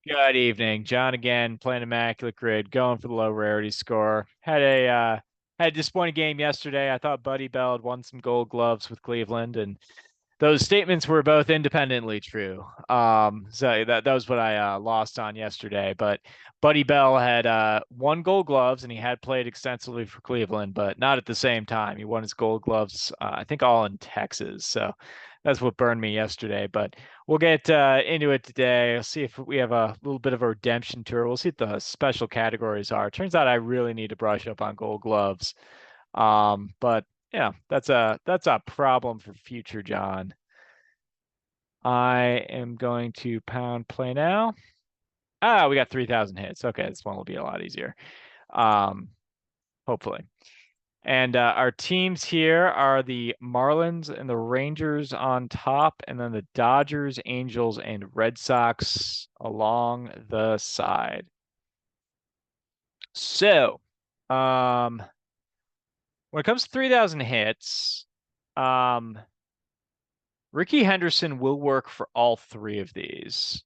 Good evening, John again, playing Immaculate Grid, going for the low rarity score. Had a disappointing game yesterday. I thought Buddy Bell had won some Gold Gloves with Cleveland, and those statements were both independently true. So that was what I lost on yesterday. But Buddy Bell had won Gold Gloves, and he had played extensively for Cleveland, but not at the same time. He won his Gold Gloves, I think, all in Texas. So that's what burned me yesterday. But we'll get into it today. I'll see if we have a little bit of a redemption tour. We'll see what the special categories are. Turns out I really need to brush up on Gold Gloves. But yeah, that's a problem for future John. I am going to pound play now. We got 3,000 hits. Okay, this one will be a lot easier. Um, hopefully. And our teams here are the Marlins and the Rangers on top, and then the Dodgers, Angels, and Red Sox along the side. So, um, when it comes to 3,000 hits, um, Ricky Henderson will work for all three of these.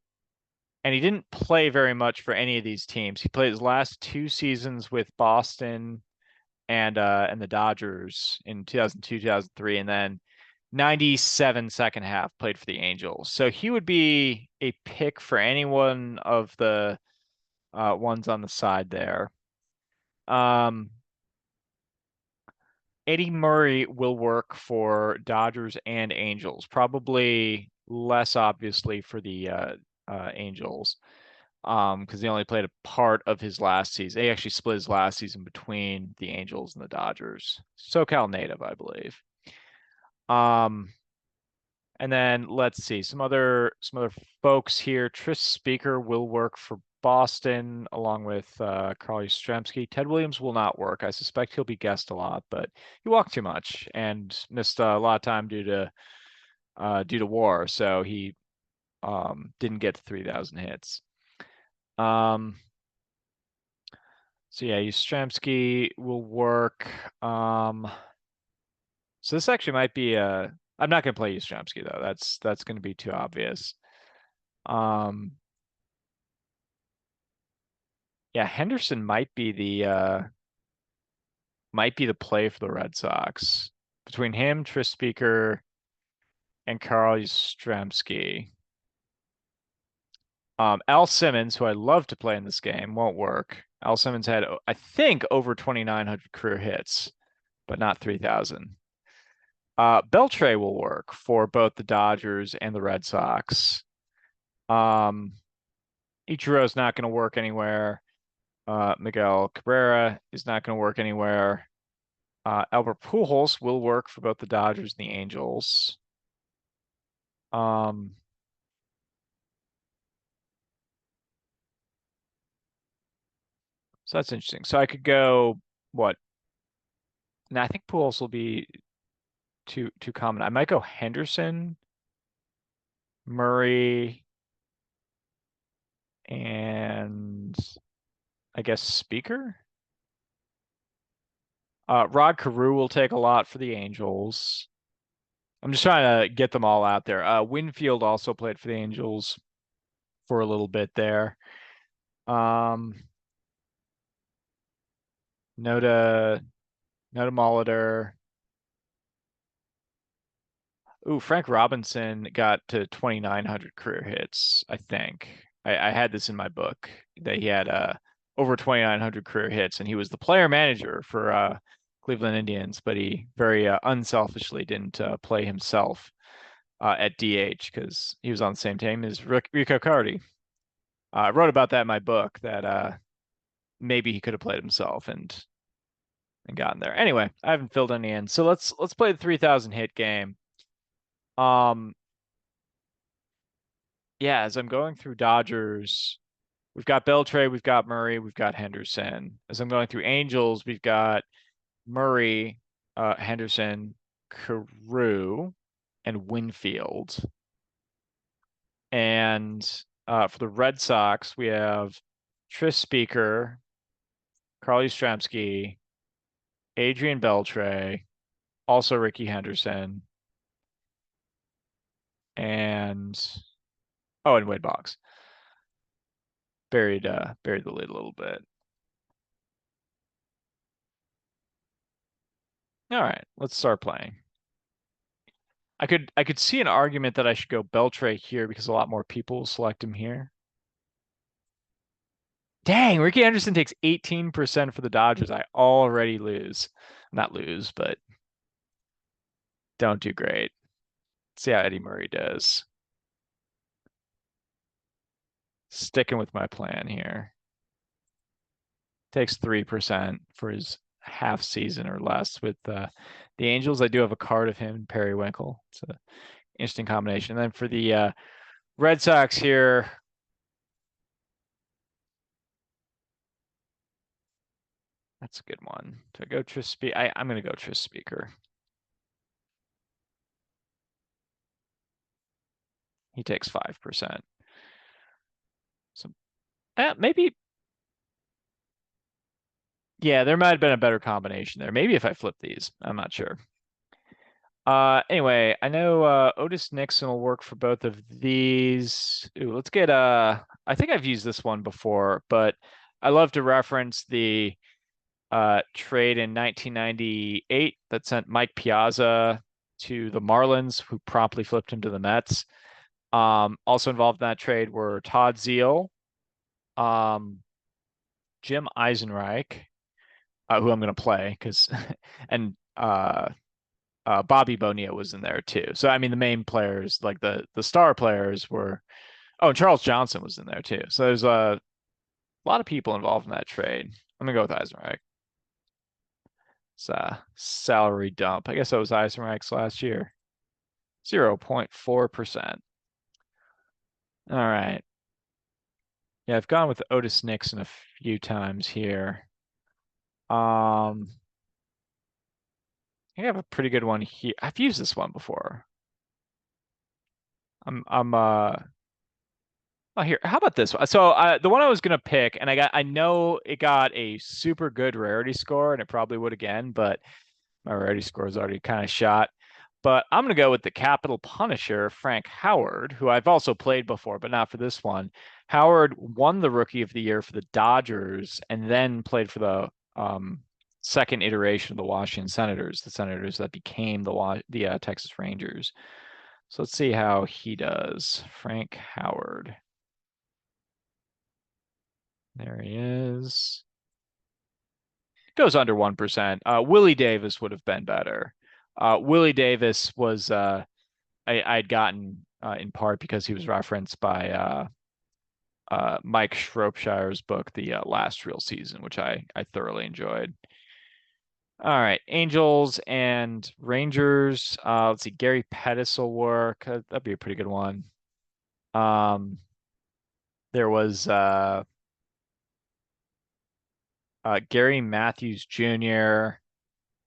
And he didn't play very much for any of these teams. He played his last two seasons with Boston and the Dodgers in 2002, 2003, and then 97 second half played for the Angels. So he would be a pick for any one of the ones on the side there. Um, Eddie Murray will work for Dodgers and Angels, probably less obviously for the Angels, because he only played a part of his last season. He actually split his last season between the Angels and the Dodgers. SoCal native, I believe. Um, and then let's see some other folks here. Tris Speaker will work for Boston along with Carl Yastrzemski. Ted Williams will not work. I suspect he'll be guessed a lot, but he walked too much and missed a lot of time due to war, so he didn't get to 3,000 hits. Um, so yeah, Yastrzemski will work. So this actually might be a. I'm not going to play Yastrzemski though. That's going to be too obvious. Um, yeah, Henderson might be the play for the Red Sox between him, Tris Speaker, and Carl Yastrzemski. Al Simmons, who I love to play in this game, won't work. Al Simmons had, I think, over 2,900 career hits, but not 3,000. Beltre will work for both the Dodgers and the Red Sox. Um, Ichiro's not going to work anywhere. Miguel Cabrera is not going to work anywhere. Albert Pujols will work for both the Dodgers and the Angels. Um, so that's interesting. So I could go what? Now I think Pujols will be too common. I might go Henderson, Murray, and I guess Speaker. Rod Carew will take a lot for the Angels. I'm just trying to get them all out there. Winfield also played for the Angels for a little bit there. Um, Noda, Noda Molitor. Ooh, Frank Robinson got to 2,900 career hits, I think. I had this in my book that he had over 2,900 career hits, and he was the player manager for Cleveland Indians, but he very unselfishly didn't play himself at DH because he was on the same team as Rico Cardi. I wrote about that in my book that maybe he could have played himself and gotten there. Anyway, I haven't filled any in, so let's play the 3,000 hit game. Um, yeah, as I'm going through Dodgers, we've got Beltre, we've got Murray, we've got Henderson. As I'm going through Angels, we've got Murray, Henderson, Carew, and Winfield. And for the Red Sox, we have Tris Speaker, Carl Yastrzemski, Adrian Beltre, also Ricky Henderson, and Wade Boggs. buried the lead a little bit. All right, let's start playing. I could see an argument that I should go Beltray here because a lot more people will select him here. Dang, Ricky Anderson takes 18% for the Dodgers. I already lose. Not lose, but don't do great. See how Eddie Murray does. Sticking with my plan here. Takes 3% for his half season or less with the Angels. I do have a card of him, Periwinkle. It's an interesting combination. And then for the Red Sox here, that's a good one. Do I go Tris I'm going to go Tris Speaker. He takes 5%. So maybe, yeah, there might have been a better combination there. Maybe if I flip these, I'm not sure. Anyway, I know Otis Nixon will work for both of these. Ooh, let's get I think I've used this one before, but I love to reference the trade in 1998 that sent Mike Piazza to the Marlins, who promptly flipped him to the Mets. Also involved in that trade were Todd Zeile, um, Jim Eisenreich, who I'm going to play because, and Bobby Bonilla was in there too. So I mean, the main players, like the star players, were. Oh, and Charles Johnson was in there too. So there's a lot of people involved in that trade. I'm gonna go with Eisenreich. It's a salary dump. I guess that was Eisenreich's last year. 0.4%. All right. Yeah, I've gone with Otis Nixon a few times here. I have a pretty good one here. I've used this one before. I'm Oh, here. How about this one? So the one I was gonna pick, and I know it got a super good rarity score, and it probably would again, but my rarity score is already kind of shot. But I'm gonna go with the Capital Punisher, Frank Howard, who I've also played before, but not for this one. Howard won the Rookie of the Year for the Dodgers, and then played for the second iteration of the Washington Senators, the Senators that became the Texas Rangers. So let's see how he does. Frank Howard. There he is. Goes under 1%. Willie Davis would have been better. Willie Davis was I'd gotten in part because he was referenced by Mike Shropshire's book, The Last Real Season, which I thoroughly enjoyed. All right, Angels and Rangers. Let's see, Gary Pettis will work. That'd be a pretty good one. There was Gary Matthews Jr.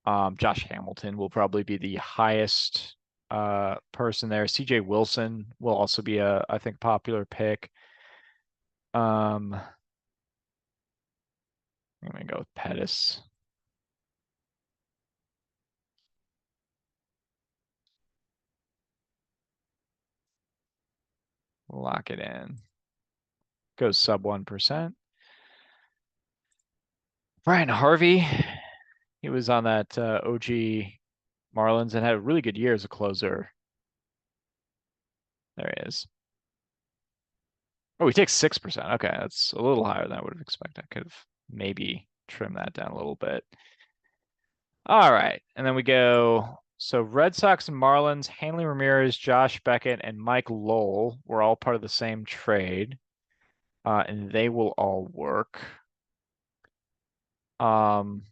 Josh Hamilton will probably be the highest person there. CJ Wilson will also be I think popular pick. I'm gonna go with Pettis. Lock it in. Goes sub 1%. Brian Harvey, he was on that OG Marlins and had a really good year as a closer. There he is. Oh, he takes 6%. Okay, that's a little higher than I would have expected. I could have maybe trimmed that down a little bit. All right, and then we go. So Red Sox and Marlins, Hanley Ramirez, Josh Beckett, and Mike Lowell were all part of the same trade, and they will all work. I'm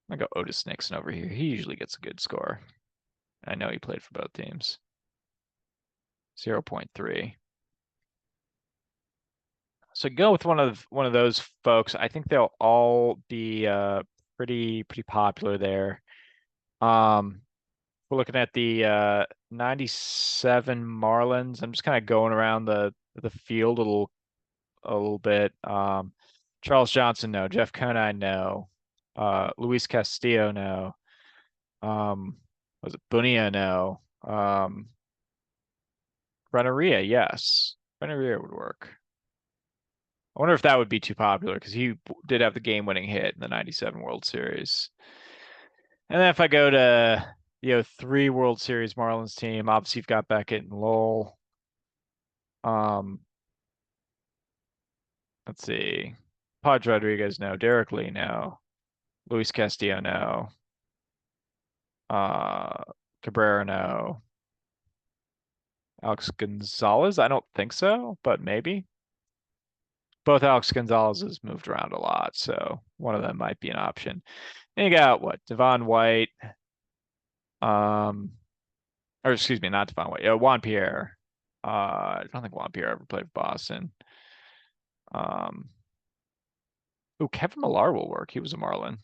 gonna go Otis Nixon over here. He usually gets a good score. I know he played for both teams. 0.3. So go with one of those folks. I think they'll all be pretty popular there. We're looking at the 97 Marlins. I'm just kind of going around the field a little bit. Charles Johnson, no. Jeff Conine, no. Luis Castillo, no. Was it Bonilla? No. Renneria, yes. Renneria would work. I wonder if that would be too popular because he did have the game-winning hit in the '97 World Series. And then if I go to, 3 World Series Marlins team, obviously you've got Beckett and Lowell. Um, let's see. Pudge Rodriguez, no. Derek Lee, no. Luis Castillo, no. Uh, Cabrera, no. Alex Gonzalez, I don't think so, but maybe. Both Alex Gonzalez's moved around a lot, so one of them might be an option. And you got what? Devon White, um, or excuse me, not Devon White, Juan Pierre. I don't think Juan Pierre ever played for Boston. Um, Kevin Millar will work. He was a Marlin.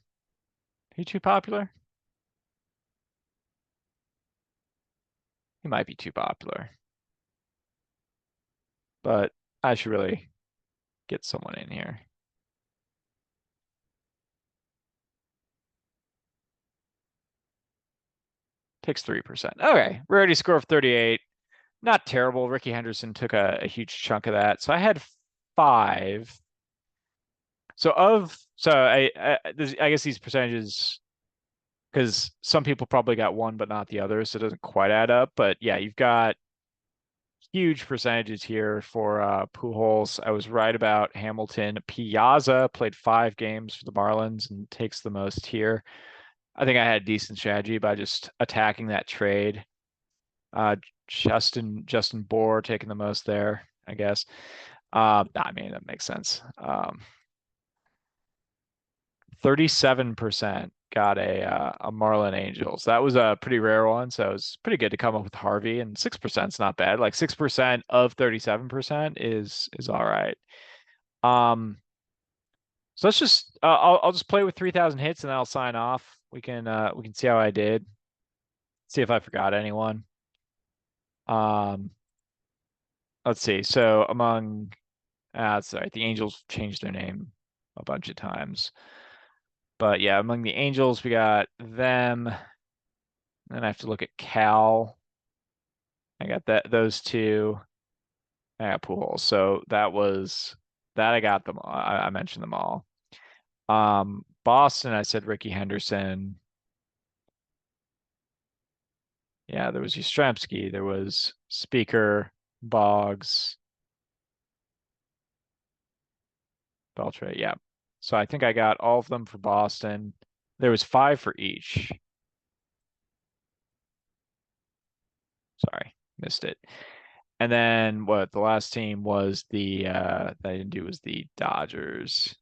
He too popular? He might be too popular, but I should really get someone in here. Takes 3%. Okay, rarity score of 38. Not terrible. Ricky Henderson took a huge chunk of that. So I had 5. I guess these percentages, because some people probably got one but not the other, so it doesn't quite add up. But yeah, you've got huge percentages here for Pujols. I was right about Hamilton. Piazza played 5 games for the Marlins and takes the most here. I think I had decent strategy by just attacking that trade. Uh, Justin Bour taking the most there, I guess. I mean, that makes sense. 37% got a Marlin Angels. That was a pretty rare one, so it was pretty good to come up with Harvey. And 6% is not bad. Like 6% of 37% is all right. So let's just I'll just play with 3,000 hits and then I'll sign off. We can see how I did. See if I forgot anyone. Um, let's see. So among sorry, the Angels changed their name a bunch of times. But yeah, among the Angels, we got them. Then I have to look at Cal. I got those two. I got Pujols. So that I got them all. I mentioned them all. Boston, I said Ricky Henderson. Yeah, there was Yastrzemski. There was Speaker, Boggs, Beltre. Yeah. So I think I got all of them for Boston. There was 5 for each. Sorry, missed it. And then what the last team was that I didn't do was the Dodgers.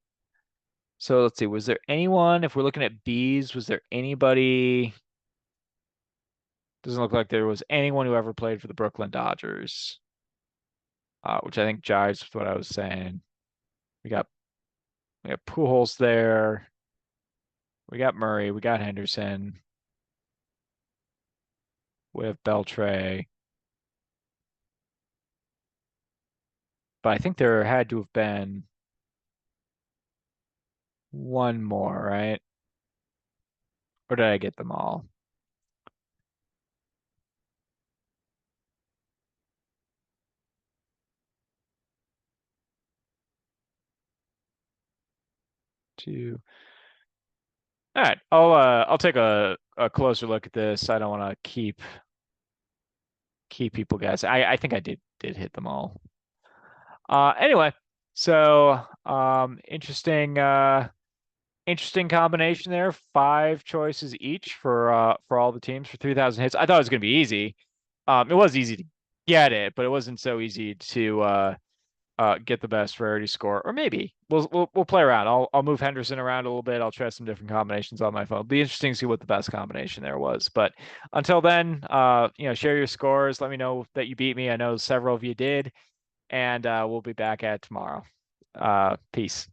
So let's see, was there anyone, if we're looking at Bs, was there anybody? Doesn't look like there was anyone who ever played for the Brooklyn Dodgers, which I think jives with what I was saying. We got Pujols there. We got Murray. We got Henderson. We have Beltre. But I think there had to have been one more, right? Or did I get them all? Two. All right, I'll take a closer look at this. I don't want to keep people guessing. I think I did hit them all. Anyway, so interesting combination there. 5 choices each for all the teams for 3,000 hits. I thought it was gonna be easy. It was easy to get it, but it wasn't so easy to get the best rarity score. Or maybe we'll play around. I'll move Henderson around a little bit. I'll try some different combinations on my phone. It'll be interesting to see what the best combination there was. But until then, share your scores. Let me know that you beat me. I know several of you did, and we'll be back at tomorrow. Peace.